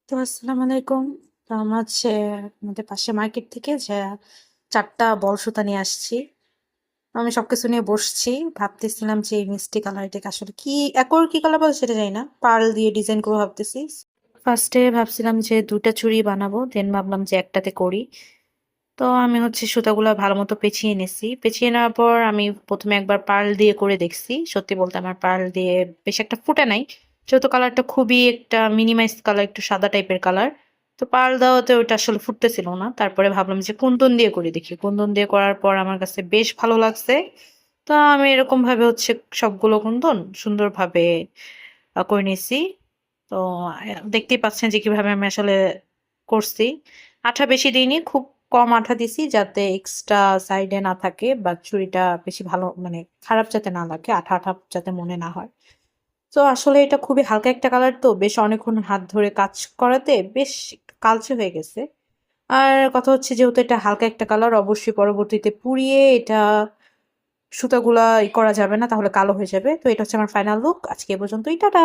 তো আসসালামু আলাইকুম। তো আমরা হচ্ছে আমাদের পাশে মার্কেট থেকে যে ৪ টা বল সুতা নিয়ে আসছি। আমি সবকিছু নিয়ে বসছি। ভাবতেছিলাম যে এই মিষ্টি কালার এটাকে আসলে কি কি কালার বলে সেটা জানি না। পার্ল দিয়ে ডিজাইন করবো ভাবতেছি। ফার্স্টে ভাবছিলাম যে ২ টা চুড়ি বানাবো। দেন ভাবলাম যে একটাতে করি। তো আমি হচ্ছে সুতাগুলা ভালো মতো পেঁচিয়ে নিছি। পেঁচিয়ে নেওয়ার পর আমি ১ম এ একবার পার্ল দিয়ে করে দেখছি। সত্যি বলতে আমার পার্ল দিয়ে বেশ একটা ফুটে নাই। যেহেতু কালারটা খুবই একটা মিনিমাইজ কালার, একটু সাদা টাইপের কালার। তো পার্ল দেওয়াতে ওইটা আসলে ফুটতেছিল না। তারপরে ভাবলাম যে কুন্দন দিয়ে করে দেখি। কুন্দন দিয়ে করার পর আমার কাছে বেশ ভালো লাগছে। তো আমি এরকম ভাবে হচ্ছে সবগুলো কুন্দন সুন্দরভাবে করে নিছি। তো দেখতেই পাচ্ছেন যে কিভাবে আমি আসলে করছি। আঠা বেশি দিইনি, খুব কম আঠা দিছি যাতে এক্সট্রা সাইডে না থাকে বা চুড়িটা বেশি ভালো মানে খারাপ যাতে না লাগে, আঠা আঠা যাতে মনে না হয়। তো আসলে এটা খুবই হালকা একটা কালার, তো বেশ অনেকক্ষণ হাত ধরে কাজ করাতে বেশ একটু কালচে হয়ে গেছে। আর কথা হচ্ছে যেহেতু এটা হালকা একটা কালার, অবশ্যই পরবর্তীতে পুড়িয়ে এটা সুতাগুলা করা যাবে না, তাহলে কালো হয়ে যাবে। তো এটা হচ্ছে আমার ফাইনাল লুক। আজকে এ পর্যন্তই, টাটা।